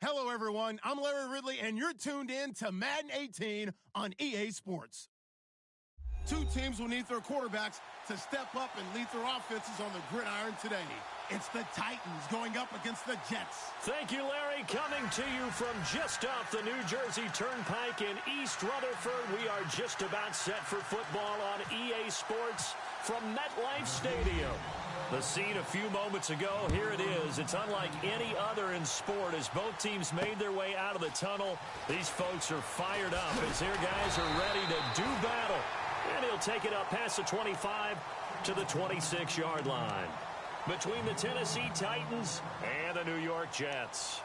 Hello, everyone. I'm Larry Ridley, and you're tuned in to Madden 18 on EA Sports. Two teams will need their quarterbacks to step up and lead their offenses on the gridiron today. It's the Titans going up against the Jets. Thank you, Larry. Coming to you from just off the New Jersey Turnpike in East Rutherford, we are just about set for football on EA Sports from MetLife Stadium. The scene a few moments ago, here it is. It's unlike any other in sport as both teams made their way out of the tunnel. These folks are fired up as their guys are ready to do battle. And he'll take it up past the 25 to the 26-yard line. Between the Tennessee Titans and the New York Jets.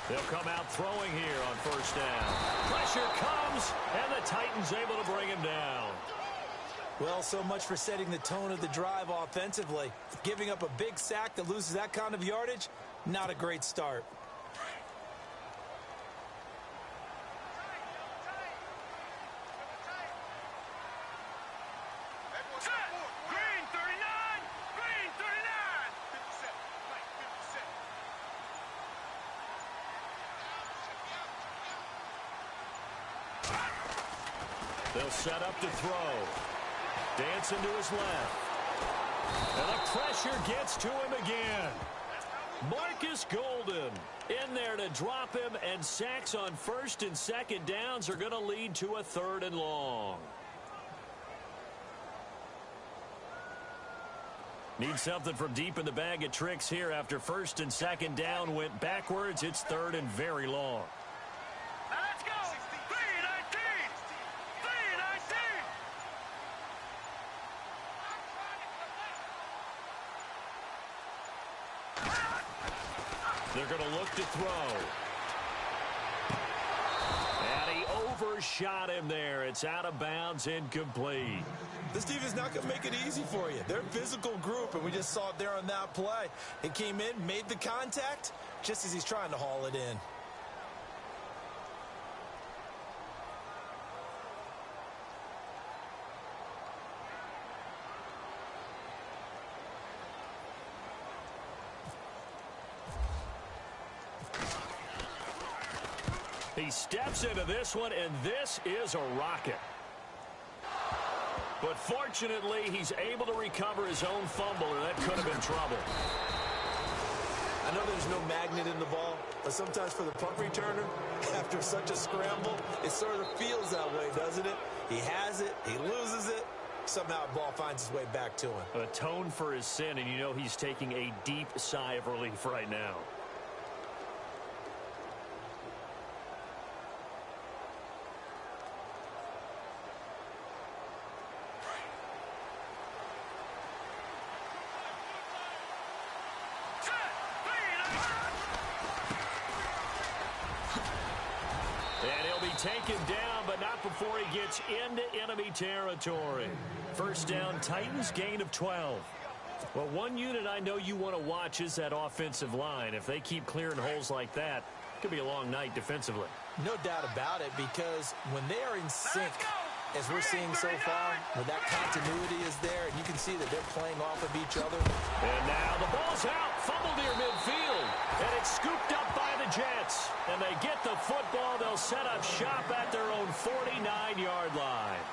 They'll come out throwing here on first down. Pressure comes, and the Titans able to bring him down. Well, so much for setting the tone of the drive offensively. Giving up a big sack that loses that kind of yardage, not a great start. They'll set up to throw. Dancing to his left. And the pressure gets to him again. Marcus Golden in there to drop him, and sacks on first and second downs are going to lead to a 3rd and long. Need something from deep in the bag of tricks here after first and second down went backwards. It's 3rd and very long. They're going to look to throw. And he overshot him there. It's out of bounds, incomplete. This defense not going to make it easy for you. They're a physical group, and we just saw it there on that play. It came in, made the contact, just as he's trying to haul it in. He steps into this one, and this is a rocket. But fortunately, he's able to recover his own fumble, or that could have been trouble. I know there's no magnet in the ball, but sometimes for the punt returner, after such a scramble, it sort of feels that way, doesn't it? He has it, he loses it, somehow the ball finds its way back to him. Atone for his sin, and you know he's taking a deep sigh of relief right now. Taken down, but not before he gets into enemy territory. First down, Titans, gain of 12. Well, one unit I know you want to watch is that offensive line. If they keep clearing holes like that, it could be a long night defensively. No doubt about it, because when they are in sync, as we're seeing so far, where that continuity is there, and you can see that they're playing off of each other. And now the ball's out, fumbled near midfield, and it's scooped up by the Jets. And they get the football. They'll set up shop at their own 49-yard line.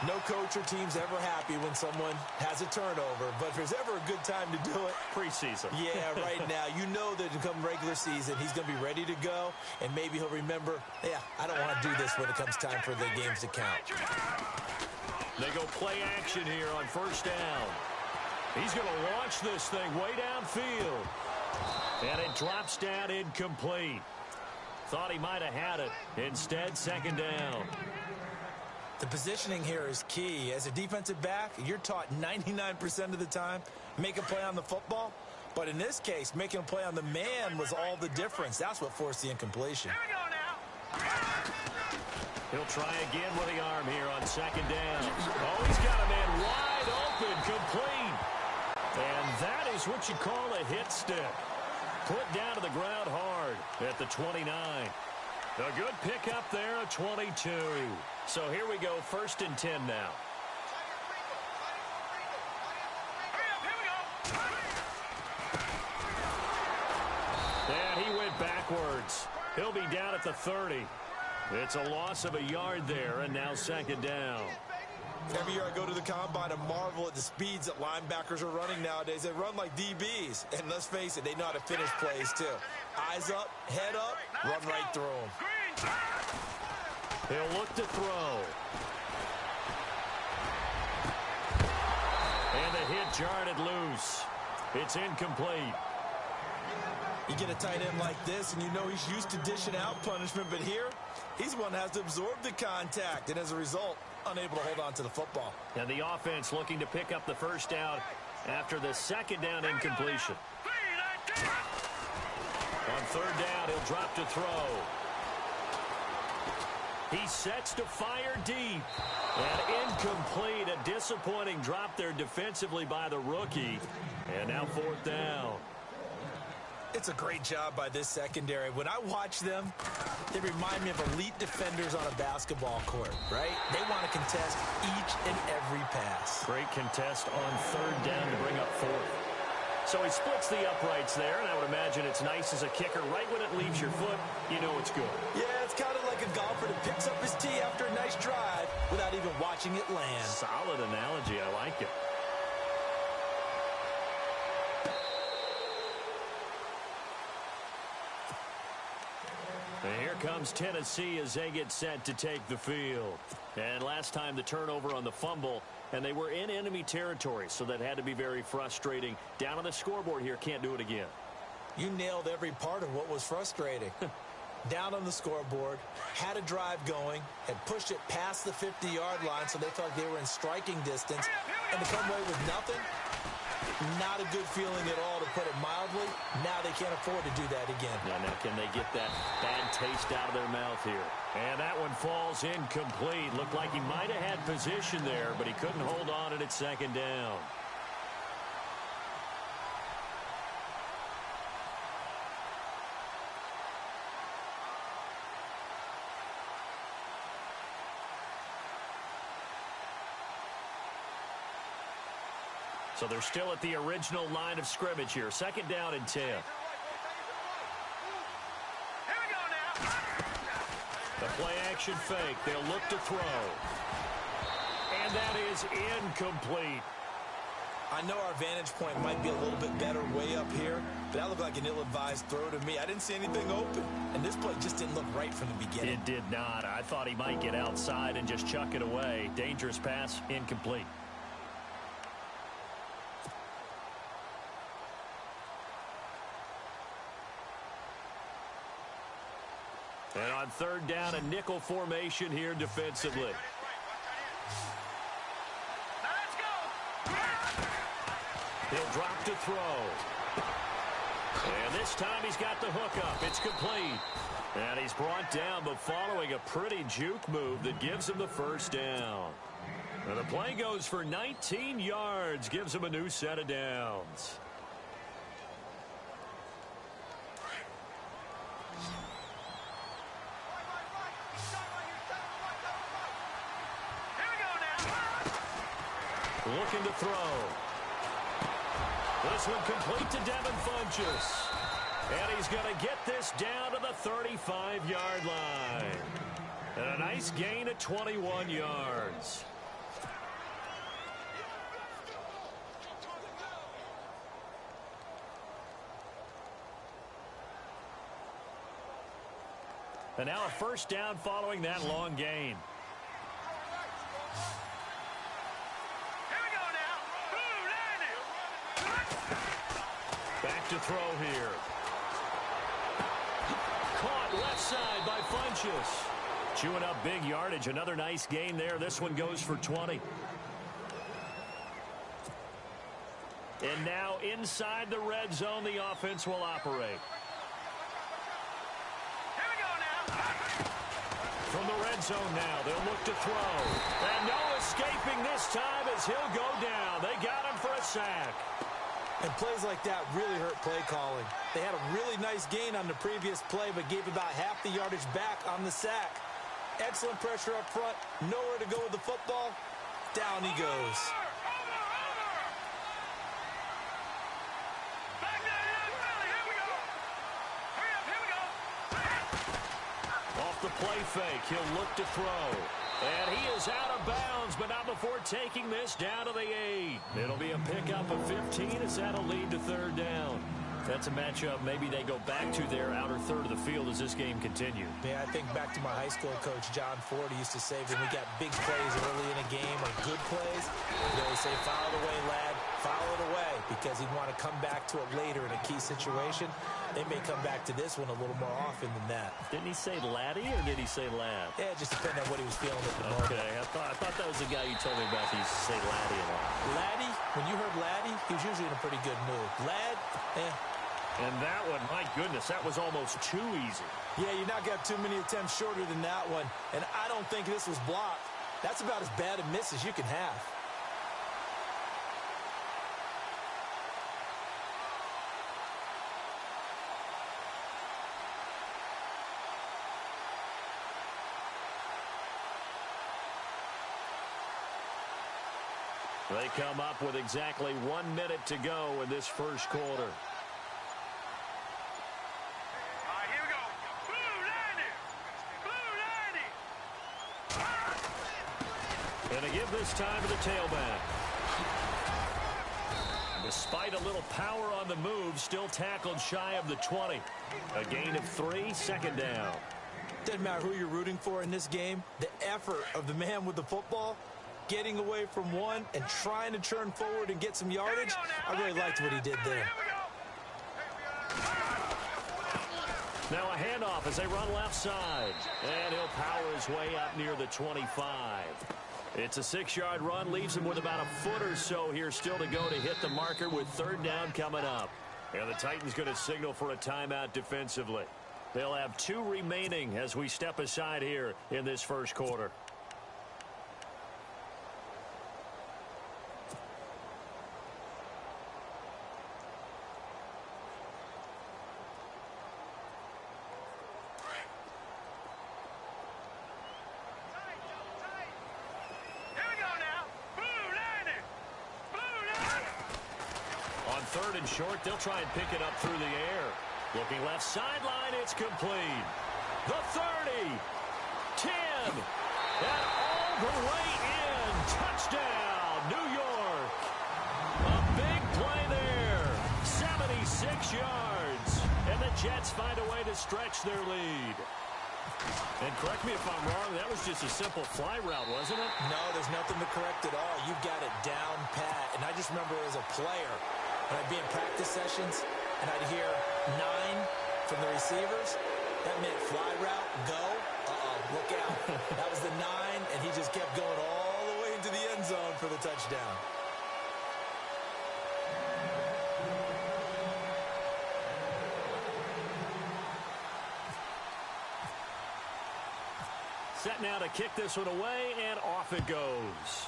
No coach or team's ever happy when someone has a turnover, but if there's ever a good time to do it, preseason. Yeah, right now. You know that come regular season, he's going to be ready to go, and maybe he'll remember, yeah, I don't want to do this when it comes time for the games to count. They go play action here on first down. He's going to launch this thing way downfield. And it drops down incomplete. Thought he might have had it. Instead, second down. The positioning here is key. As a defensive back, you're taught 99% of the time, make a play on the football. But in this case, making a play on the man was all the difference. That's what forced the incompletion. Here we go now. He'll try again with the arm here on second down. Oh, he's got a man wide open, complete. And that is what you call a hit stick. Put down to the ground hard at the 29. A good pickup there, a 22. So here we go, 1st and 10 now. And he went backwards. He'll be down at the 30. It's a loss of a yard there, and now 2nd down. Every year I go to the combine and marvel at the speeds that linebackers are running nowadays. They run like DBs. And let's face it, they know how to finish plays too. Eyes up, head up, run right through them. He'll look to throw. And the hit jarred it loose. It's incomplete. You get a tight end like this, and you know he's used to dishing out punishment, but here, he's the one that has to absorb the contact, and as a result, unable to hold on to the football. And the offense looking to pick up the 1st down after the 2nd down incompletion. On 3rd down, he'll drop to throw. He sets to fire deep. And incomplete, a disappointing drop there defensively by the rookie. And now 4th down. It's a great job by this secondary. When I watch them, they remind me of elite defenders on a basketball court, right? They want to contest each and every pass. Great contest on 3rd down to bring up 4th. So he splits the uprights there, and I would imagine it's nice as a kicker. Right when it leaves your foot, you know it's good. Yeah, it's kind of like a golfer that picks up his tee after a nice drive without even watching it land. Solid analogy. I like it. And here comes Tennessee as they get set to take the field. And last time the turnover on the fumble, and they were in enemy territory, so that had to be very frustrating. Down on the scoreboard here, can't do it again. You nailed every part of what was frustrating. Down on the scoreboard, had a drive going, had pushed it past the 50-yard line so they felt like they were in striking distance, and to come away with nothing, not a good feeling at all, to put it mildly. Now they can't afford to do that again. Yeah, now can they get that bad taste out of their mouth here? And that one falls incomplete. Looked like he might have had position there, but he couldn't hold on at 2nd down. So they're still at the original line of scrimmage here. 2nd down and 10. The play action fake. They'll look to throw. And that is incomplete. I know our vantage point might be a little bit better way up here, but that looked like an ill-advised throw to me. I didn't see anything open, and this play just didn't look right from the beginning. It did not. I thought he might get outside and just chuck it away. Dangerous pass, incomplete. And on 3rd down, a nickel formation here defensively. He'll drop to throw. And this time he's got the hook up. It's complete. And he's brought down, but following a pretty juke move that gives him the 1st down. And the play goes for 19 yards, gives him a new set of downs. Looking to throw. This one complete to Devin Funchess. And he's going to get this down to the 35-yard line. And a nice gain of 21 yards. And now a 1st down following that long gain. Back to throw here. Caught left side by Funchess. Chewing up big yardage. Another nice gain there. This one goes for 20. And now inside the red zone, the offense will operate. From the red zone now, they'll look to throw. And no escaping this time as he'll go down. They got him for a sack. And plays like that really hurt play calling. They had a really nice gain on the previous play, but gave about half the yardage back on the sack. Excellent pressure up front. Nowhere to go with the football. Down he goes. Off the play fake, he'll look to throw. And he is out of bounds, but not before taking this down to the 8. It'll be a pickup of 15 as that'll lead to third down. That's a matchup maybe they go back to their outer third of the field as this game continues. Yeah, I think back to my high school coach, John Ford. He used to say when we got big plays early in a game or good plays, he'd always say, foul it away, lad, foul it away, because he'd want to come back to it later in a key situation. They may come back to this one a little more often than that. Didn't he say laddie or did he say lad? Yeah, it just depended on what he was feeling at the moment. Okay, I thought that was the guy you told me about. He used to say laddie a lot. Laddie, when you heard laddie, he was usually in a pretty good mood. Lad, And that one, my goodness, that was almost too easy. Yeah, you not got too many attempts shorter than that one. And I don't think this was blocked. That's about as bad a miss as you can have. They come up with exactly 1 minute to go in this first quarter. And a give this time to the tailback. Despite a little power on the move, still tackled shy of the 20. A gain of 3, second down. Doesn't matter who you're rooting for in this game. The effort of the man with the football, getting away from one and trying to turn forward and get some yardage, I really liked what he did there. Now a handoff as they run left side. And he'll power his way up near the 25. It's a 6-yard run, leaves him with about a foot or so here still to go to hit the marker with third down coming up. And the Titans going to signal for a timeout defensively. They'll have 2 remaining as we step aside here in this first quarter. Third and short, they'll try and pick it up through the air. Looking left sideline, it's complete. The 30, 10, and all the way in. Touchdown, New York. A big play there, 76 yards. And the Jets find a way to stretch their lead. And correct me if I'm wrong, that was just a simple fly route, wasn't it? No, there's nothing to correct at all. You got it down pat. And I just remember as a player, when I'd be in practice sessions and I'd hear 9 from the receivers, that meant fly route, go, look out. That was the 9, and he just kept going all the way into the end zone for the touchdown. Set now to kick this one away, and off it goes.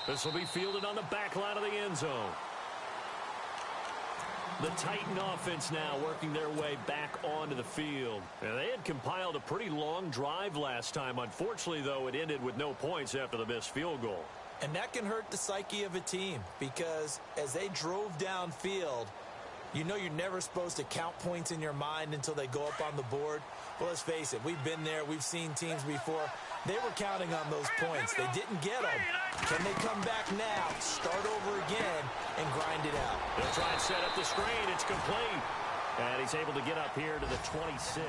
This will be fielded on the back line of the end zone. The Titan offense now working their way back onto the field. And they had compiled a pretty long drive last time. Unfortunately, though, it ended with no points after the missed field goal. And that can hurt the psyche of a team because as they drove downfield, you know you're never supposed to count points in your mind until they go up on the board. Well, let's face it, we've been there. We've seen teams before. They were counting on those points. They didn't get them. Can they come back now, start over again, and grind it out? They'll try and set up the screen. It's complete. And he's able to get up here to the 26.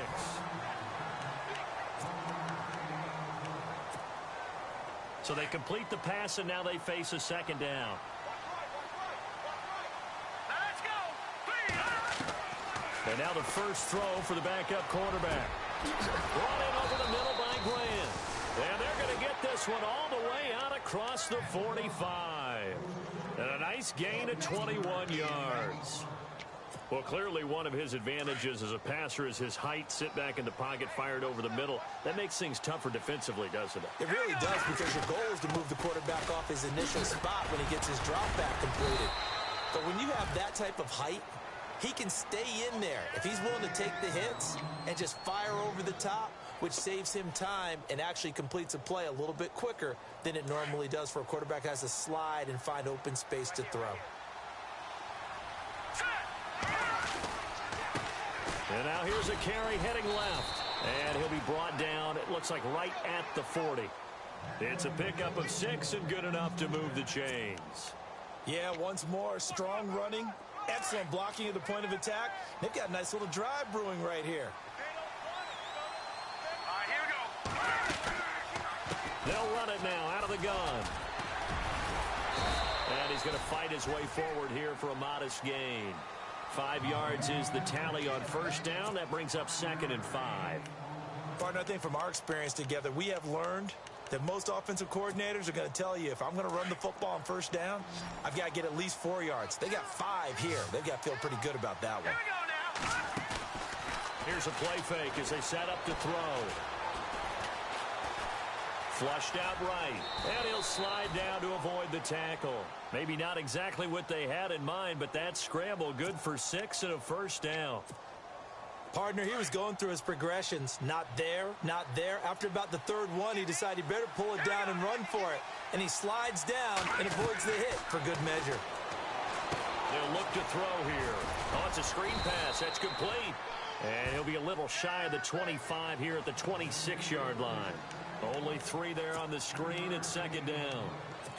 So they complete the pass, and now they face a second down. And now the first throw for the backup quarterback. Brought in over the middle by Grant. And they're going to get this one all the way out across the 45. And a nice gain of 21 yards. Well, clearly one of his advantages as a passer is his height. Sit back in the pocket, fired over the middle. That makes things tougher defensively, doesn't it? It really does, because your goal is to move the quarterback off his initial spot when he gets his drop back completed. But when you have that type of height, he can stay in there if he's willing to take the hits and just fire over the top, which saves him time and actually completes a play a little bit quicker than it normally does for a quarterback who has to slide and find open space to throw. And now here's a carry heading left. And he'll be brought down, it looks like right at the 40. It's a pickup of 6 and good enough to move the chains. Yeah, once more, strong running, excellent blocking at the point of attack. They've got a nice little drive brewing right here. All right, here we go. They'll run it now out of the gun. And he's going to fight his way forward here for a modest gain. 5 yards is the tally on first down. That brings up 2nd and 5. Partner, I think from our experience together, we have learned that most offensive coordinators are going to tell you, if I'm going to run the football on first down, I've got to get at least 4 yards. They got 5 here. They've got to feel pretty good about that one. Here we go now. Here's a play fake as they set up to throw. Flushed out right, and he'll slide down to avoid the tackle. Maybe not exactly what they had in mind, but that scramble good for 6 and a first down. Partner, he was going through his progressions. Not there, not there. After about the 3rd one, he decided he better pull it down and run for it. And he slides down and avoids the hit for good measure. They'll look to throw here. Oh, it's a screen pass. That's complete. And he'll be a little shy of the 25 here at the 26-yard line. Only 3 there on the screen at 2nd down.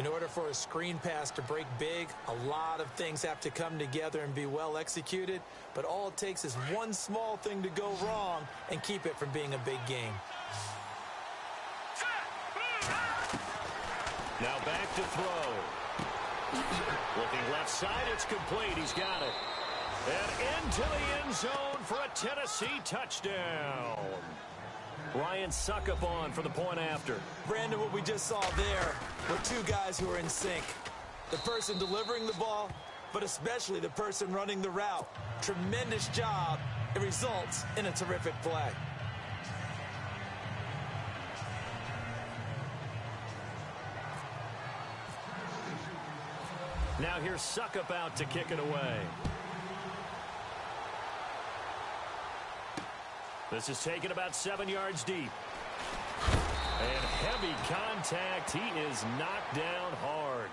In order for a screen pass to break big, a lot of things have to come together and be well executed. But all it takes is one small thing to go wrong and keep it from being a big game. Now back to throw. Looking left side, it's complete. He's got it. And into the end zone for a Tennessee touchdown. Ryan Suckup on for the point after. Brandon, what we just saw there were 2 guys who are in sync. The person delivering the ball, but especially the person running the route. Tremendous job. It results in a terrific play. Now here's Suckup out to kick it away. This is taken about 7 yards deep. And heavy contact. He is knocked down hard.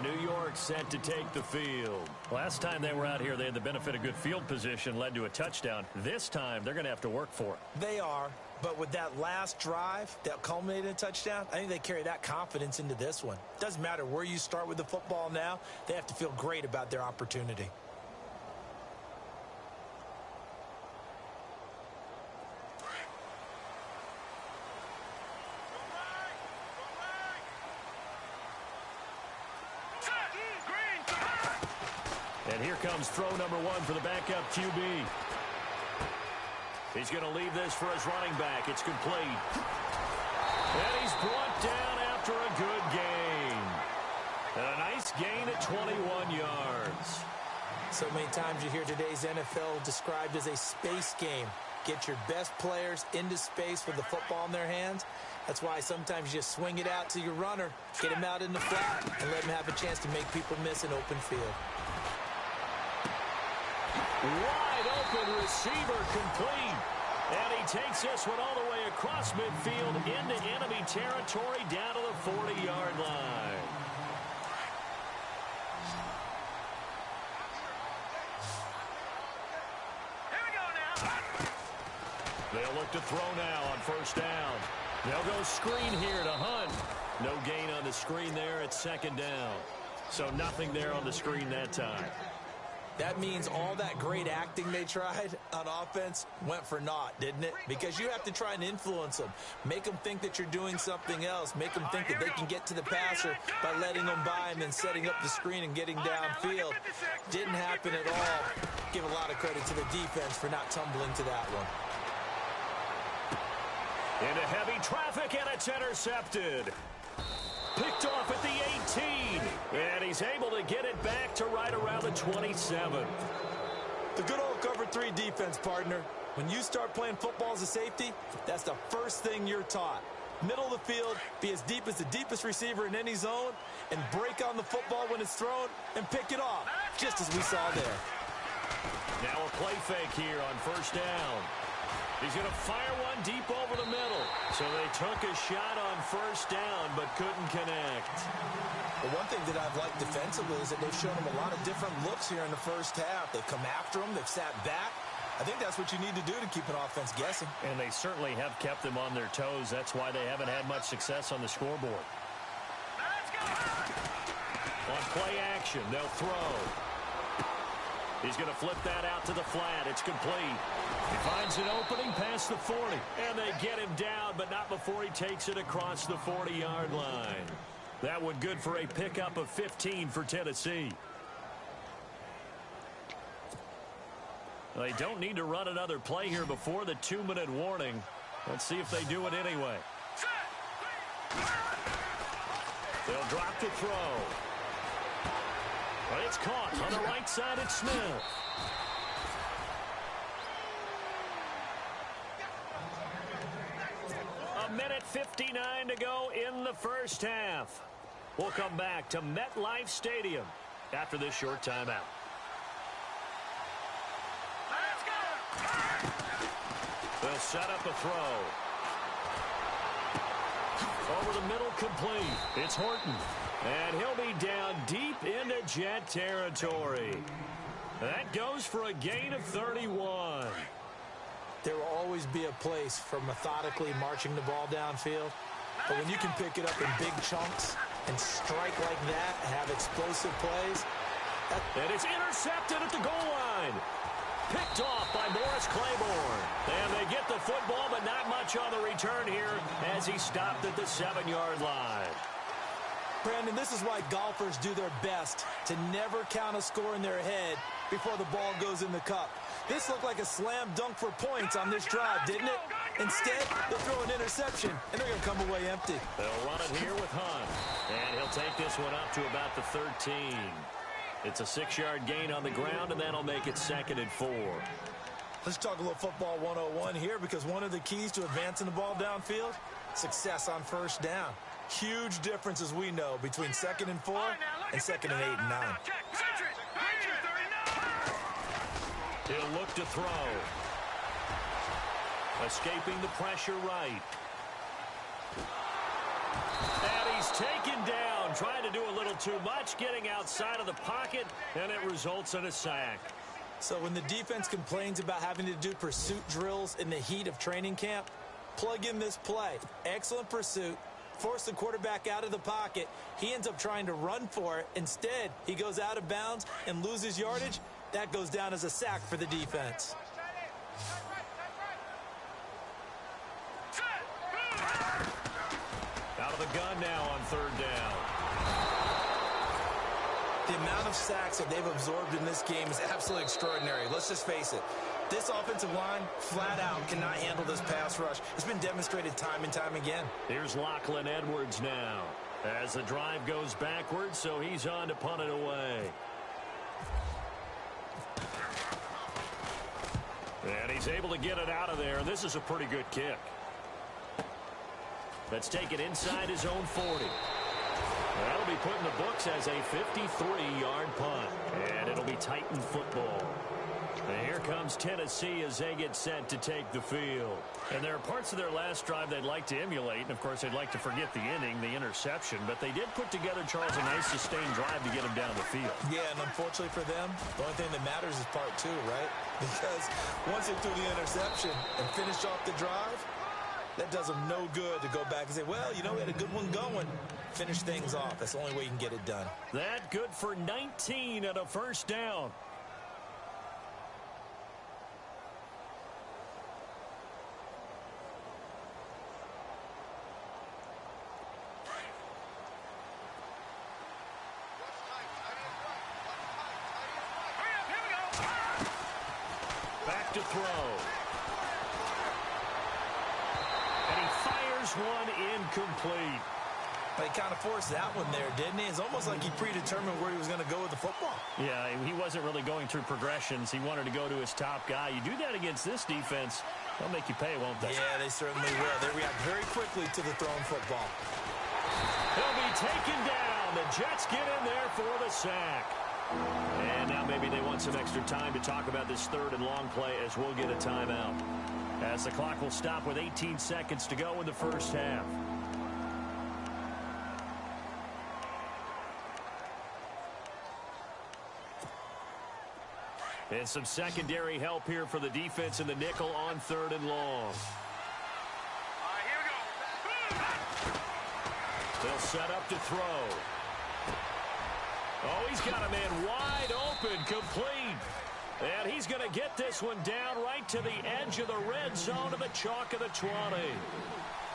New York set to take the field. Last time they were out here, they had the benefit of good field position, led to a touchdown. This time, they're going to have to work for it. They are, but with that last drive that culminated in a touchdown, I think they carry that confidence into this one. Doesn't matter where you start with the football now, they have to feel great about their opportunity. And here comes throw number 1 for the backup QB. He's going to leave this for his running back. It's complete. And he's brought down after a good gain. And a nice gain at 21 yards. So many times you hear today's NFL described as a space game. Get your best players into space with the football in their hands. That's why sometimes you just swing it out to your runner, get him out in the flat, and let him have a chance to make people miss an open field. Wide open receiver complete. And he takes this one all the way across midfield into enemy territory down to the 40-yard line. Here we go now. They'll look to throw now on first down. They'll go screen here to Hunt. No gain on the screen there at 2nd down. So nothing there on the screen that time. That means all that great acting they tried on offense went for naught, didn't it? Because you have to try and influence them. Make them think that you're doing something else. Make them think that they can get to the passer by letting them by and then setting up the screen and getting downfield. Didn't happen at all. Give a lot of credit to the defense for not tumbling to that one. Into heavy traffic, and it's intercepted. Picked off at the 18, and he's able to get it back to right around the 27. The good old cover 3 defense, partner. When you start playing football as a safety, that's the first thing you're taught. Middle of the field, be as deep as the deepest receiver in any zone, and break on the football when it's thrown and pick it off, just as we saw there. Now a play fake here on first down. He's going to fire one deep over the middle. So they took a shot on first down but couldn't connect. Well, one thing that I've liked defensively is that they've shown them a lot of different looks here in the first half. They've come after them. They've sat back. I think that's what you need to do to keep an offense guessing. And they certainly have kept them on their toes. That's why they haven't had much success on the scoreboard. On play action, they'll throw. He's going to flip that out to the flat. It's complete. He finds an opening past the 40. And they get him down, but not before he takes it across the 40-yard line. That one good for a pickup of 15 for Tennessee. They don't need to run another play here before the 2-minute warning. Let's see if they do it anyway. They'll drop the throw. But it's caught on the right side at Smith. A minute 59 to go in the first half. We'll come back to MetLife Stadium after this short timeout. They'll set up a throw. Over the middle, complete. It's Horton. And he'll be down deep into Jet territory. That goes for a gain of 31. There will always be a place for methodically marching the ball downfield. But when you can pick it up in big chunks and strike like that and have explosive plays. And it's intercepted at the goal line. Picked off by Morris Claiborne. And they get the football, but not much on the return here as he stopped at the 7-yard line. Brandon, this is why golfers do their best to never count a score in their head before the ball goes in the cup. This looked like a slam dunk for points on this drive, didn't it? Instead, they'll throw an interception, and they're going to come away empty. They'll run it here with Hunt. And he'll take this one up to about the 13. It's a 6-yard gain on the ground, and that'll make it 2nd and 4. Let's talk a little football 101 here, because one of the keys to advancing the ball downfield, success on first down. Huge difference, as we know, between 2nd and 4 and 2nd and 8 and 9. He'll look to throw. Escaping the pressure right. And he's taken down, trying to do a little too much, getting outside of the pocket, and it results in a sack. So when the defense complains about having to do pursuit drills in the heat of training camp, plug in this play. Excellent pursuit. Force the quarterback out of the pocket. He ends up trying to run for it. Instead, he goes out of bounds and loses yardage. That goes down as a sack for the defense. Out of the gun now on 3rd down. The amount of sacks that they've absorbed in this game is absolutely extraordinary. Let's just face it. This offensive line, flat out, cannot handle this pass rush. It's been demonstrated time and time again. Here's Lachlan Edwards now as the drive goes backwards, so he's on to punt it away. And he's able to get it out of there, and this is a pretty good kick. That's taken inside his own 40. That'll be put in the books as a 53-yard punt, and it'll be Titan football. And here comes Tennessee as they get set to take the field. And there are parts of their last drive they'd like to emulate. And, of course, they'd like to forget the inning, the interception. But they did put together, Charles, a nice sustained drive to get them down the field. Yeah, and unfortunately for them, the only thing that matters is part 2, right? Because once they threw the interception and finished off the drive, that does them no good to go back and say, well, you know, we had a good one going. Finish things off. That's the only way you can get it done. That good for 19 and a first down. Back to throw. And he fires one incomplete. But he kind of forced that one there, didn't he? It's almost like he predetermined where he was going to go with the football. Yeah, he wasn't really going through progressions. He wanted to go to his top guy. You do that against this defense, they'll make you pay, won't they? Yeah, they certainly will. They react very quickly to the thrown football. He'll be taken down. The Jets get in there for the sack. And now maybe they want some extra time to talk about this third and long play as we'll get a timeout. As the clock will stop with 18 seconds to go in the first half. And some secondary help here for the defense in the nickel on third and long. Here we go. They'll set up to throw. Oh, he's got a man wide open, complete. And he's going to get this one down right to the edge of the red zone of the chalk of the 20.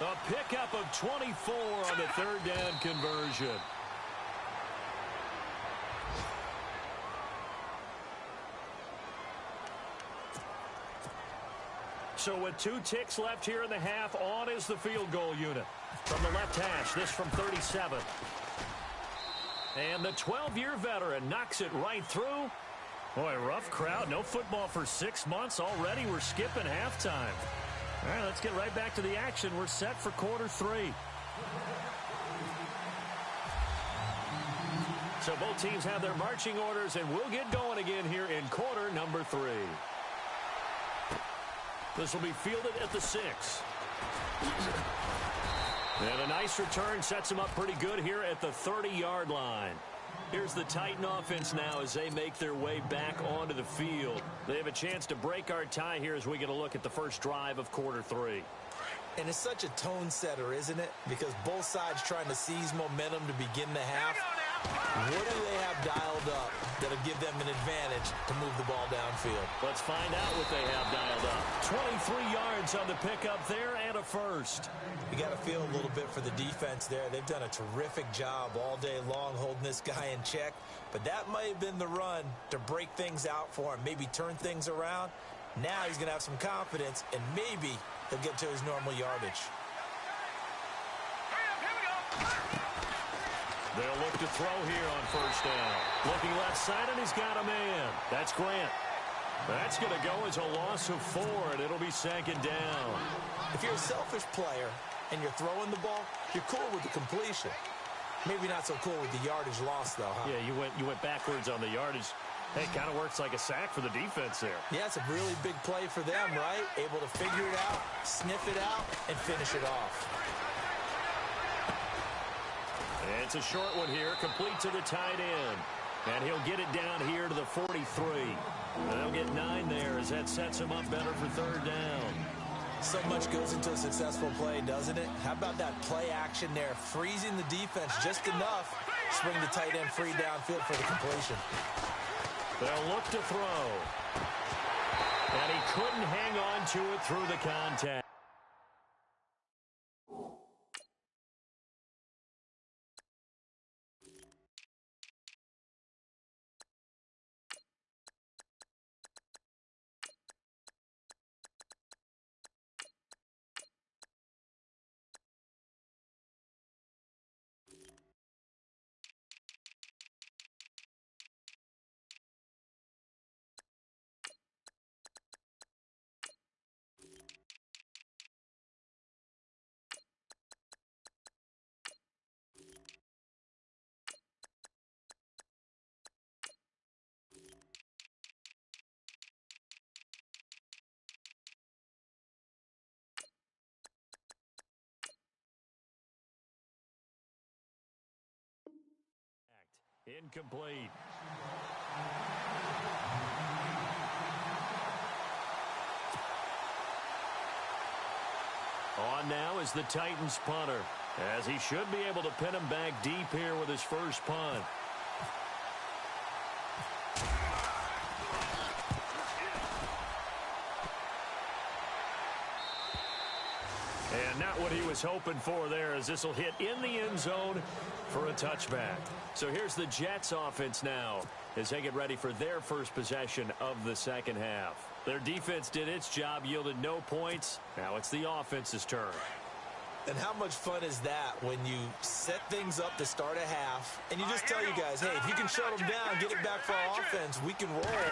A pickup of 24 on the third down conversion. So with 2 ticks left here in the half, on is the field goal unit. From the left hash, this from 37. And the 12-year veteran knocks it right through. Boy, rough crowd. No football for 6 months already. We're skipping halftime. All right, let's get right back to the action. We're set for quarter 3. So both teams have their marching orders, and we'll get going again here in quarter number 3. This will be fielded at the 6. And a nice return sets them up pretty good here at the 30-yard line. Here's the Titan offense now as they make their way back onto the field. They have a chance to break our tie here as we get a look at the first drive of quarter 3. And it's such a tone setter, isn't it? Because both sides trying to seize momentum to begin the half. What do they have dialed up that'll give them an advantage to move the ball downfield? Let's find out what they have dialed up. 23 yards on the pickup there and a first. You got to feel a little bit for the defense there. They've done a terrific job all day long holding this guy in check. But that might have been the run to break things out for him, maybe turn things around. Now he's going to have some confidence, and maybe he'll get to his normal yardage. They'll look to throw here on first down. Looking left side, and he's got a man. That's Grant. That's going to go as a loss of 4, and it'll be second down. If you're a selfish player and you're throwing the ball, you're cool with the completion. Maybe not so cool with the yardage loss, though, huh? Yeah, you went backwards on the yardage. Hey, it kind of works like a sack for the defense there. Yeah, it's a really big play for them, right? Able to figure it out, sniff it out, and finish it off. It's a short one here, complete to the tight end. And he'll get it down here to the 43. And they'll get 9 there as that sets him up better for third down. So much goes into a successful play, doesn't it? How about that play action there, freezing the defense just enough, swing the tight end free downfield for the completion. They'll look to throw. And he couldn't hang on to it through the contact. Incomplete. On now is the Titans punter, as he should be able to pin him back deep here with his first punt. And not what he was hoping for there, as this will hit in the end zone for a touchback. So here's the Jets offense now as they get ready for their first possession of the second half. Their defense did its job, yielded no points. Now it's the offense's turn. And how much fun is that when you set things up to start a half, and you just tell you guys, hey, if you can shut them down, get it back for our offense, we can roll.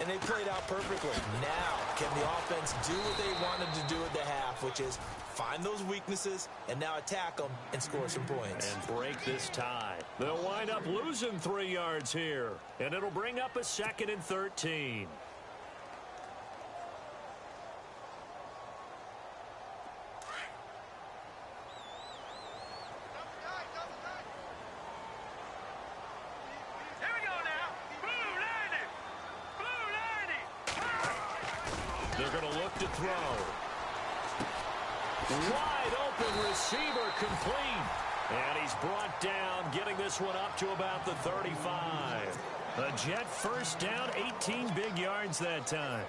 And they played out perfectly. Now, can the offense do what they wanted to do at the half, which is find those weaknesses and now attack them and score some points. And break this tie. They'll wind up losing 3 yards here, and it'll bring up a 2nd and 13. They're going to look to throw. Wide open receiver complete. And he's brought down, getting this one up to about the 35. A Jet first down, 18 big yards that time.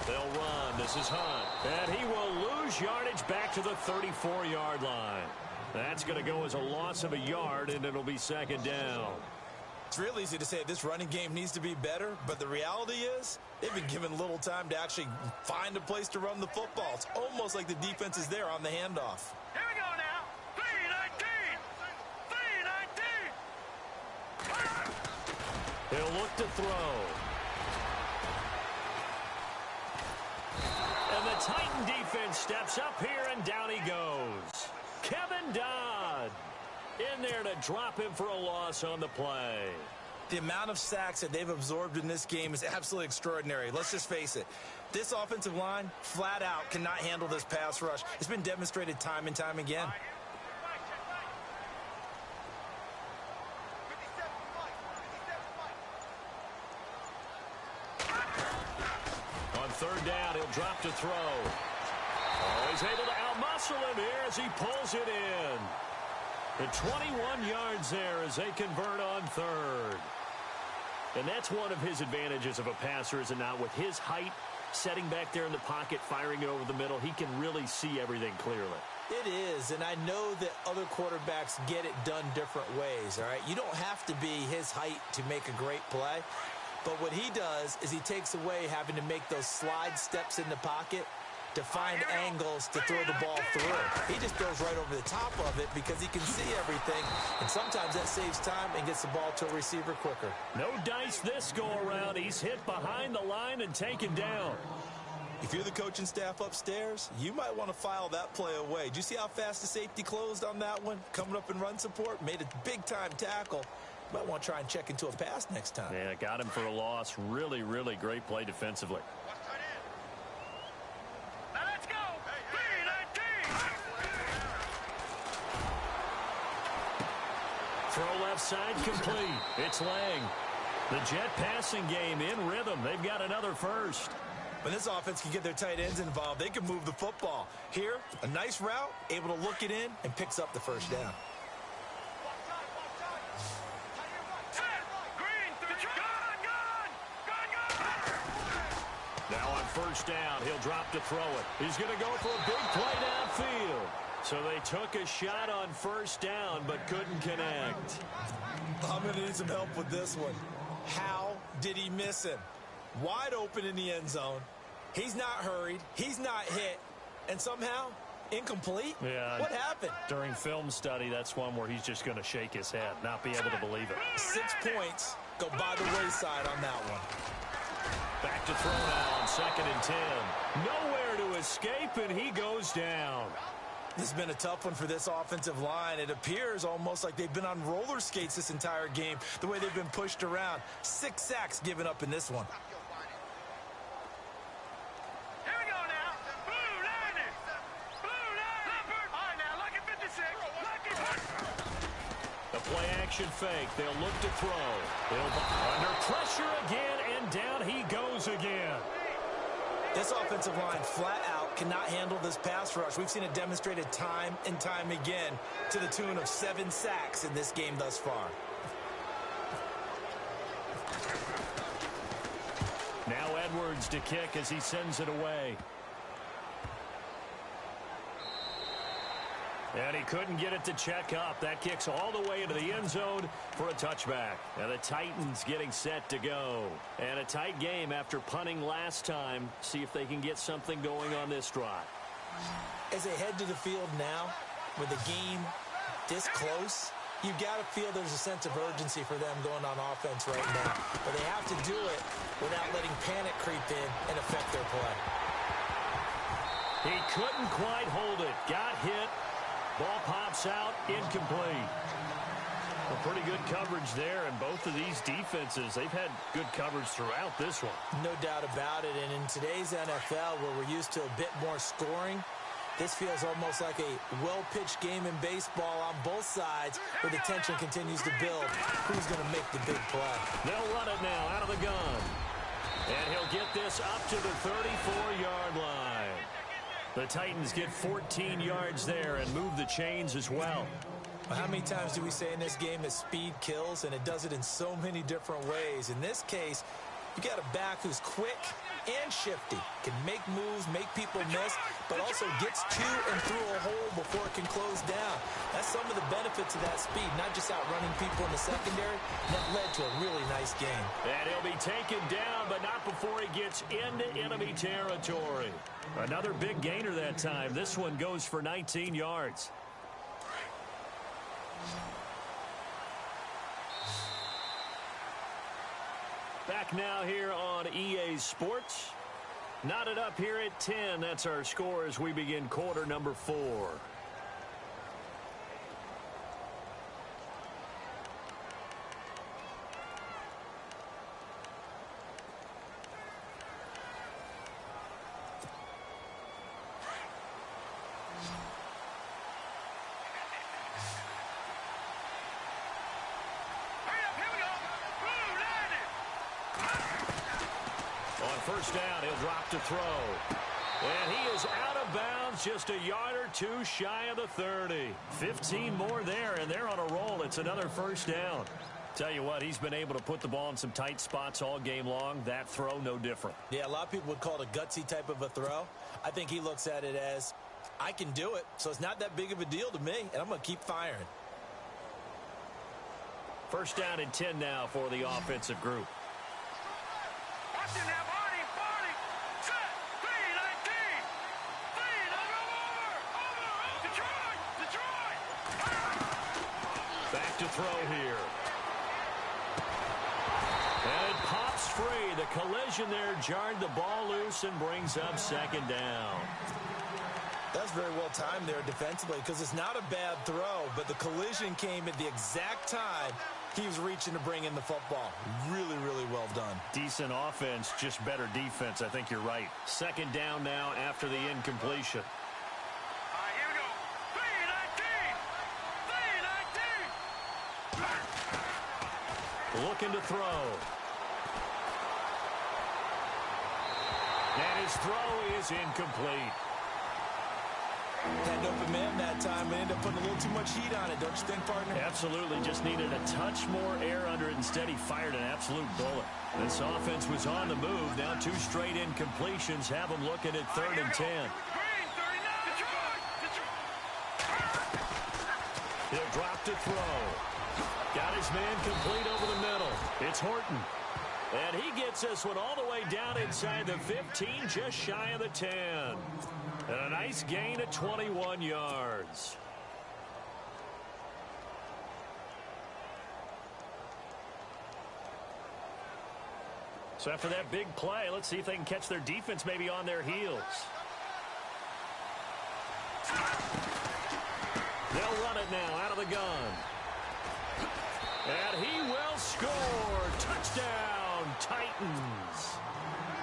They'll run. This is Hunt. And he will lose yardage back to the 34-yard line. That's going to go as a loss of a yard, and it'll be 2nd down. It's real easy to say this running game needs to be better, but the reality is they've been given little time to actually find a place to run the football. It's almost like the defense is there on the handoff. Here we go now. 3-19. 3-19. He'll look to throw. And the Titan defense steps up here, and down he goes. Kevin Dodd in there to drop him for a loss on the play. The amount of sacks that they've absorbed in this game is absolutely extraordinary. Let's just face it. This offensive line, flat out, cannot handle this pass rush. It's been demonstrated time and time again. On 3rd down, he'll drop to throw. Oh, he's able to outmuscle him here as he pulls it in. The 21 yards there as they convert on 3rd. And that's one of his advantages of a passer, is it not? With his height, setting back there in the pocket, firing it over the middle, he can really see everything clearly. It is, and I know that other quarterbacks get it done different ways, all right? You don't have to be his height to make a great play. But what he does is he takes away having to make those slide steps in the pocket to find angles to throw the ball through. He just throws right over the top of it because he can see everything, and sometimes that saves time and gets the ball to a receiver quicker. No dice this go-around. He's hit behind the line and taken down. If you're the coaching staff upstairs, you might want to file that play away. Did you see how fast the safety closed on that one? Coming up in run support, made a big-time tackle. Might want to try and check into a pass next time. Yeah, got him for a loss. Really, really great play defensively. Now let's go. 3-19. Throw left side complete. It's Lang. The Jet passing game in rhythm. They've got another first. When this offense can get their tight ends involved, they can move the football. Here, a nice route, able to look it in, and picks up the first down. Now on 1st down, he'll drop to throw it. He's going to go for a big play downfield. So they took a shot on 1st down, but couldn't connect. I'm going to need some help with this one. How did he miss him? Wide open in the end zone. He's not hurried. He's not hit. And somehow, incomplete? Yeah. What happened? During film study, that's one where he's just going to shake his head, not be able to believe it. 6 points go by the wayside on that one. Back to throw now on 2nd and 10. Nowhere to escape, and he goes down. This has been a tough one for this offensive line. It appears almost like they've been on roller skates this entire game, the way they've been pushed around. 6 sacks given up in this one. Here we go now. Blue line it. Blue line it. All right, now, look at 56. Look at The play action fake. They'll look to throw. They'll under pressure again, and down he goes again. This offensive line flat out cannot handle this pass rush. We've seen it demonstrated time and time again to the tune of 7 sacks in this game thus far. Now Edwards to kick as he sends it away. And he couldn't get it to check up. That kicks all the way into the end zone for a touchback. And the Titans getting set to go. And a tight game after punting last time. See if they can get something going on this drive. As they head to the field now, with the game this close, you've got to feel there's a sense of urgency for them going on offense right now. But they have to do it without letting panic creep in and affect their play. He couldn't quite hold it. Got hit. Ball pops out. Incomplete. Well, pretty good coverage there, and both of these defenses, they've had good coverage throughout this one. No doubt about it, and in today's NFL, where we're used to a bit more scoring, this feels almost like a well-pitched game in baseball on both sides, where the tension continues to build. Who's going to make the big play? They'll run it now out of the gun. And he'll get this up to the 34-yard line. The Titans get 14 yards there and move the chains as well. How many times do we say in this game that speed kills, and it does it in so many different ways? In this case, you got a back who's quick and shifty, can make moves, make people miss, but also gets to and through a hole before it can close down. That's some of the benefits of that speed, not just outrunning people in the secondary. That led to a really nice game. And he'll be taken down, but not before he gets into enemy territory. Another big gainer that time. This one goes for 19 yards. Back now here on EA Sports. Knotted up here at 10. That's our score as we begin quarter number 4. First down, he'll drop to throw. And he is out of bounds, just a yard or two shy of the 30. 15 more there, and they're on a roll. It's another first down. Tell you what, he's been able to put the ball in some tight spots all game long. That throw, no different. Yeah, a lot of people would call it a gutsy type of a throw. I think he looks at it as, I can do it, so it's not that big of a deal to me, and I'm going to keep firing. First down and 10 now for the offensive group. Back to throw here. And it pops free. The collision there jarred the ball loose and brings up second down. That's very well timed there defensively, because it's not a bad throw, but the collision came at the exact time he was reaching to bring in the football. Really, really well done. Decent offense, just better defense. I think you're right. Second down now after the incompletion. Looking to throw. And his throw is incomplete. Had an open man that time, but ended up putting a little too much heat on it, don't you think, partner? Absolutely. Just needed a touch more air under it. Instead, he fired an absolute bullet. This offense was on the move. Now 2 straight incompletions have them looking at 3rd and 10. He'll drop to throw. Got his man complete over the middle. It's Horton. And he gets this one all the way down inside the 15, just shy of the 10. And a nice gain of 21 yards. So after that big play, let's see if they can catch their defense maybe on their heels. They'll run it now out of the gun. And he will score. Touchdown, Titans.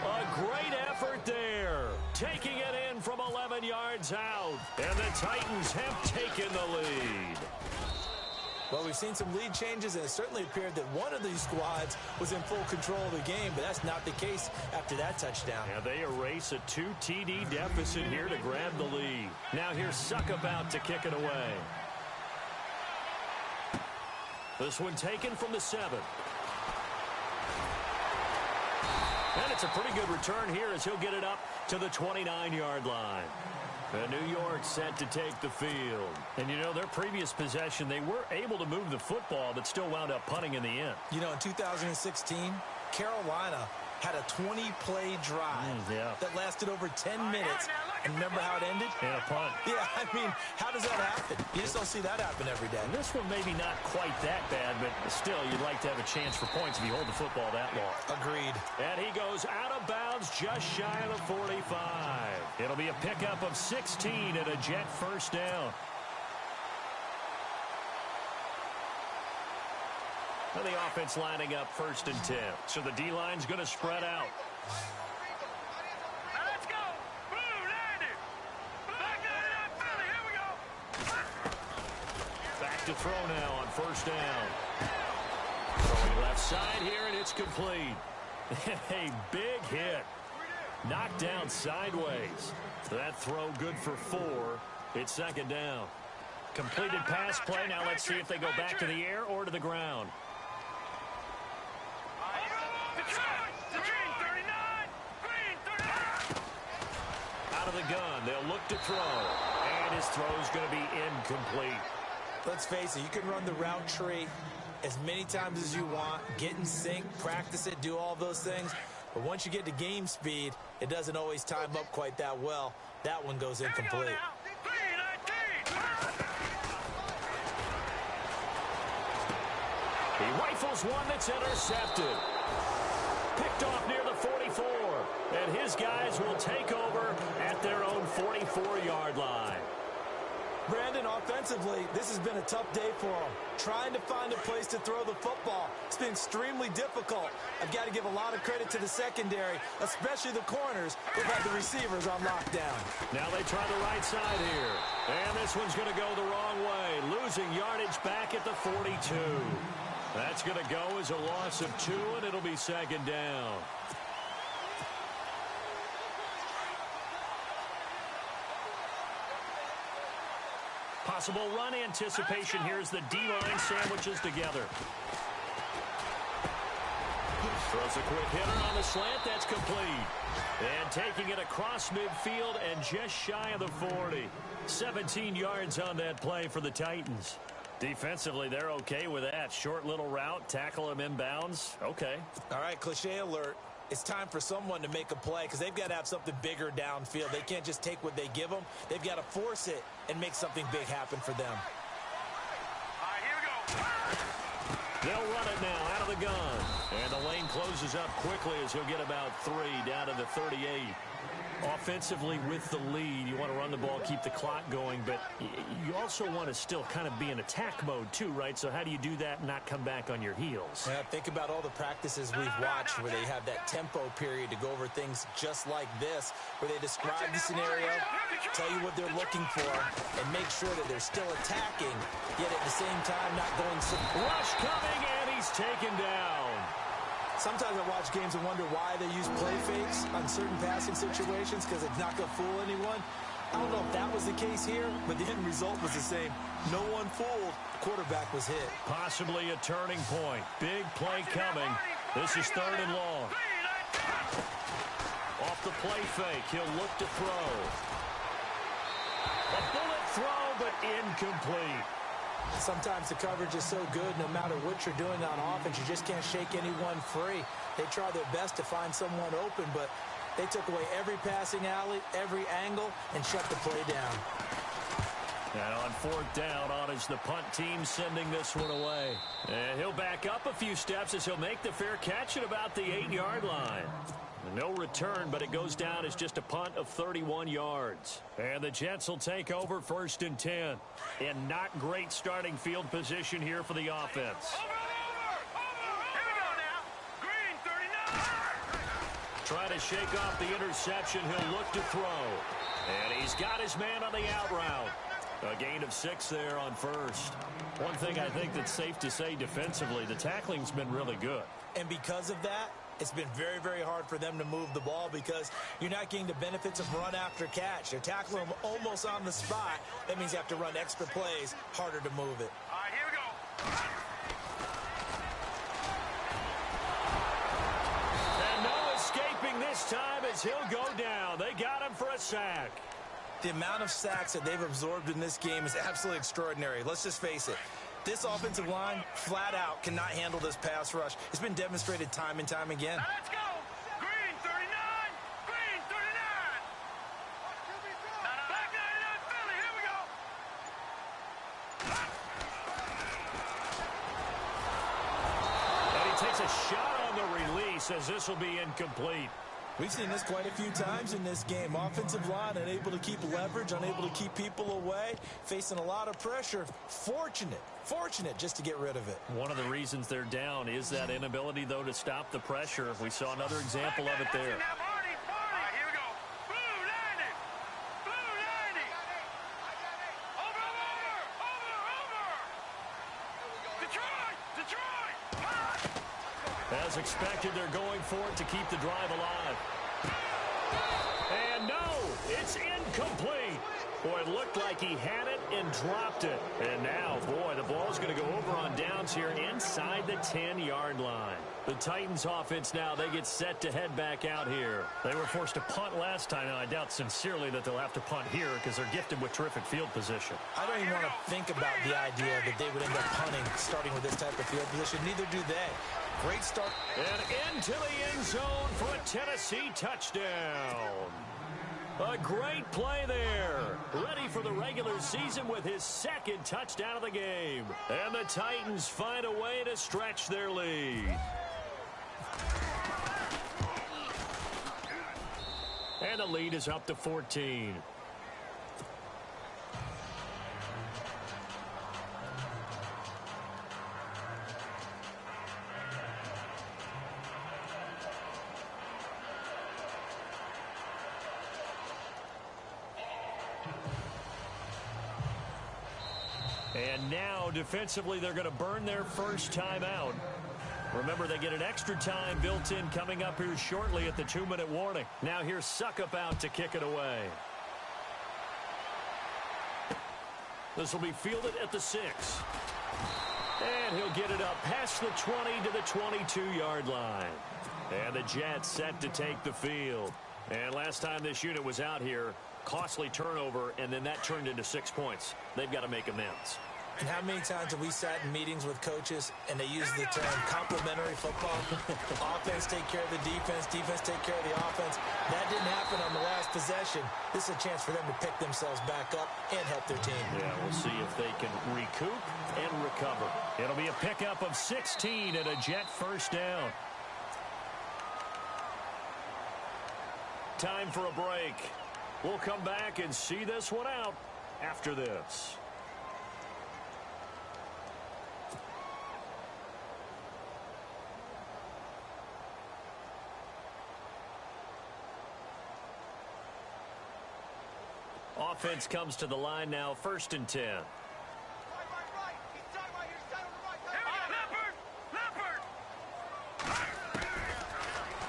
A great effort there. Taking it in from 11 yards out. And the Titans have taken the lead. Well, we've seen some lead changes, and it certainly appeared that one of these squads was in full control of the game, but that's not the case after that touchdown. Yeah, they erase a 2 TD deficit here to grab the lead. Now here's Suck about to kick it away. This one taken from the 7. And it's a pretty good return here as he'll get it up to the 29-yard line. And New York set to take the field. And, you know, their previous possession, they were able to move the football, but still wound up punting in the end. You know, in 2016, Carolina had a 20-play drive that lasted over 10 minutes. And remember how it ended? And a punt. Yeah, I mean, how does that happen? You just don't see that happen every day. And this one maybe not quite that bad, but still, you'd like to have a chance for points if you hold the football that long. Agreed. And he goes out of bounds just shy of the 45. It'll be a pickup of 16 and a Jet first down. And the offense lining up 1st and 10. So the D-line's going to spread out. Now let's go. Blue, Landy. Back up, Philly. Here we go. Back to throw now on 1st down. Throwing left side here, and it's complete. A big hit. Knocked down sideways. That throw good for 4. It's 2nd down. Completed pass play. Now let's see if they go back to the air or to the ground. Out of the gun, they'll look to throw. And his throw's going to be incomplete. Let's face it, you can run the route tree as many times as you want, get in sync, practice it, do all those things. But once you get to game speed, it doesn't always time up quite that well. That one goes incomplete. He rifles one that's intercepted. Picked off near the 44. And his guys will take over at their own 44-yard line. Brandon, offensively, this has been a tough day for him. Trying to find a place to throw the football. It's been extremely difficult. I've got to give a lot of credit to the secondary, especially the corners who've had the receivers on lockdown. Now they try the right side here. And this one's going to go the wrong way. Losing yardage back at the 42. That's going to go as a loss of 2, and it'll be 2nd down. Possible run anticipation here as the D-line sandwiches together. Throws a quick hitter on the slant. That's complete. And taking it across midfield and just shy of the 40. 17 yards on that play for the Titans. Defensively, they're okay with that. Short little route, tackle him inbounds. Okay. All right, cliche alert. It's time for someone to make a play because they've got to have something bigger downfield. They can't just take what they give them. They've got to force it and make something big happen for them. All right, here we go. They'll run it now out of the gun. And the lane closes up quickly as he'll get about 3 down to the 38. Offensively with the lead, you want to run the ball, keep the clock going, but you also want to still kind of be in attack mode too, right? So how do you do that and not come back on your heels? Yeah, think about all the practices we've watched where they have that tempo period to go over things just like this, where they describe the scenario, tell you what they're looking for, and make sure that they're still attacking, yet at the same time not going so... Rush coming, and he's taken down. Sometimes I watch games and wonder why they use play fakes on certain passing situations because it's not going to fool anyone. I don't know if that was the case here, but the end result was the same. No one fooled. The quarterback was hit. Possibly a turning point. Big play coming. This is 3rd and long. Off the play fake, he'll look to throw. A bullet throw, but incomplete. Sometimes the coverage is so good, no matter what you're doing on offense, you just can't shake anyone free. They try their best to find someone open, but they took away every passing alley, every angle, and shut the play down. And on 4th down, on is the punt team sending this one away. And he'll back up a few steps as he'll make the fair catch at about the 8-yard line. No return, but it goes down as just a punt of 31 yards. And the Jets will take over 1st and 10. In not great starting field position here for the offense. Here we go now. Green, 39. Try to shake off the interception. He'll look to throw. And he's got his man on the out route. A gain of 6 there on 1st. One thing I think that's safe to say defensively, the tackling's been really good. And because of that, it's been very, very hard for them to move the ball because you're not getting the benefits of run after catch. They're tackling them almost on the spot. That means you have to run extra plays, harder to move it. All right, here we go. And no escaping this time as he'll go down. They got him for a sack. The amount of sacks that they've absorbed in this game is absolutely extraordinary. Let's just face it. This offensive line, flat out, cannot handle this pass rush. It's been demonstrated time and time again. Now let's go. Green 39. Green 39. Black 99 Philly. Here we go. And he takes a shot on the release as this will be incomplete. We've seen this quite a few times in this game. Offensive line unable to keep leverage, unable to keep people away, facing a lot of pressure. Fortunate just to get rid of it. One of the reasons they're down is that inability, though, to stop the pressure. We saw another example of it there. Now, Barney. All right, here we go. Blue 90. Blue 90. Over. Detroit. As expected, they're going for it to keep the drive alive. And no, it's incomplete. Boy, it looked like he had it and dropped it. And now, boy, the ball's going to go over on downs here inside the 10-yard line. The Titans offense now, they get set to head back out here. They were forced to punt last time, and I doubt sincerely that they'll have to punt here because they're gifted with terrific field position. I don't even want to think about the idea that they would end up punting starting with this type of field position. Neither do they. Great start. And into the end zone for a Tennessee touchdown. A great play there. Ready for the regular season with his second touchdown of the game. And the Titans find a way to stretch their lead. And the lead is up to 14. And now, defensively, they're going to burn their first timeout. Remember, they get an extra time built in coming up here shortly at the 2-minute warning. Now here's Suckup out to kick it away. This will be fielded at the 6. And he'll get it up past the 20 to the 22-yard line. And the Jets set to take the field. And last time this unit was out here, costly turnover, and then that turned into 6 points. They've got to make amends. And how many times have we sat in meetings with coaches and they use the term complementary football? Offense take care of the defense, defense take care of the offense. That didn't happen on the last possession. This is a chance for them to pick themselves back up and help their team. Yeah, we'll see if they can recoup and recover. It'll be a pickup of 16 and a Jet first down. Time for a break. We'll come back and see this one out after this. Offense comes to the line now, 1st and 10.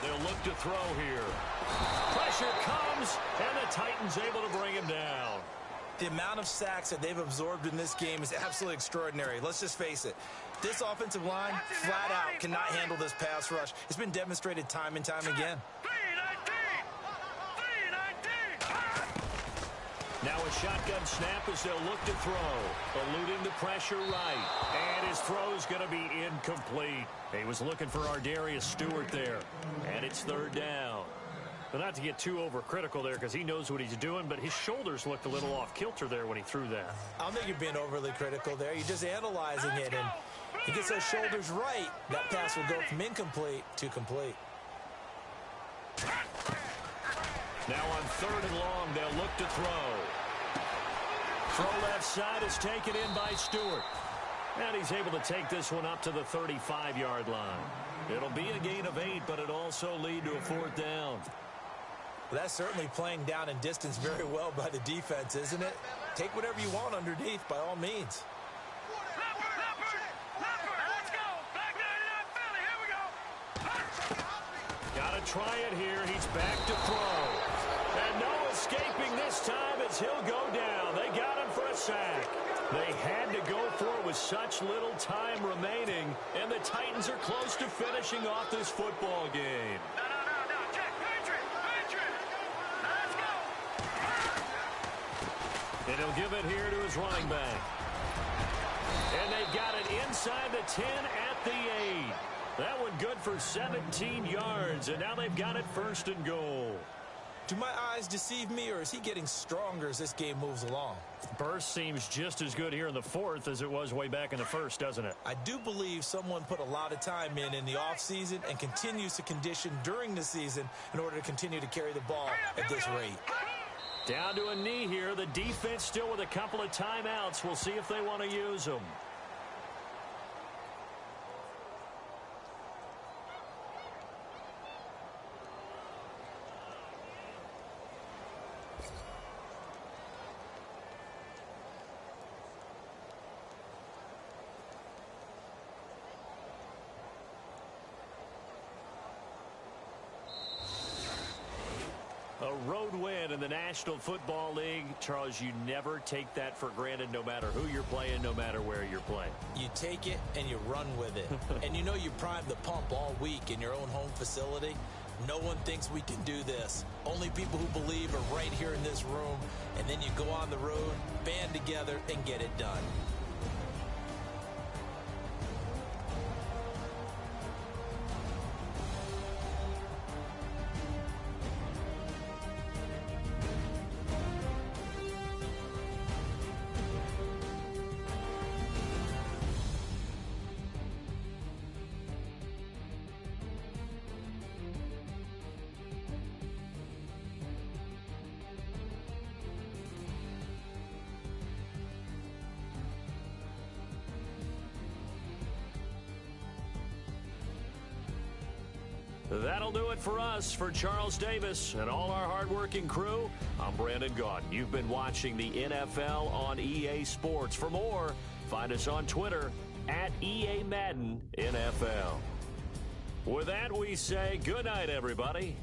They'll look to throw here. Pressure comes, and the Titans able to bring him down. The amount of sacks that they've absorbed in this game is absolutely extraordinary. Let's just face it. This offensive line, flat out, cannot handle this pass rush. It's been demonstrated time and time again. Now a shotgun snap as they'll look to throw. Eluding the pressure right. And his throw's going to be incomplete. He was looking for Ardarius Stewart there. And it's 3rd down. But not to get too overcritical there because he knows what he's doing, but his shoulders looked a little off kilter there when he threw that. I don't think you're being overly critical there. You're just analyzing it, and he gets those shoulders right. That pass will go from incomplete to complete. Now on 3rd and long, they'll look to throw. Throw left side is taken in by Stewart. And he's able to take this one up to the 35-yard line. It'll be a gain of 8, but it'll also lead to a 4th down. Well, that's certainly playing down in distance very well by the defense, isn't it? Take whatever you want underneath by all means. Let's go. Black 99 Philly. Here we go. Gotta try it here. He's back to throw. And no escaping this time as he'll go down. They got him for a sack. They had to go for it with such little time remaining, and the Titans are close to finishing off this football game. No. Check. Patriot. Let's go. And he'll give it here to his running back. And they've got it inside the 10 at the 8. That one good for 17 yards, and now they've got it 1st and goal. Do my eyes deceive me, or is he getting stronger as this game moves along? Burst seems just as good here in the 4th as it was way back in the 1st, doesn't it? I do believe someone put a lot of time in the offseason and continues to condition during the season in order to continue to carry the ball at this rate. Down to a knee here. The defense still with a couple of timeouts. We'll see if they want to use them. A road win in the National Football League. Charles, you never take that for granted no matter who you're playing, no matter where you're playing. You take it and you run with it. And you know you primed the pump all week in your own home facility. No one thinks we can do this. Only people who believe are right here in this room. And then you go on the road, band together, and get it done. That'll do it for us. For Charles Davis and all our hardworking crew, I'm Brandon Gaudin. You've been watching the NFL on EA Sports. For more, find us on Twitter at EA Madden NFL. With that, we say good night, everybody.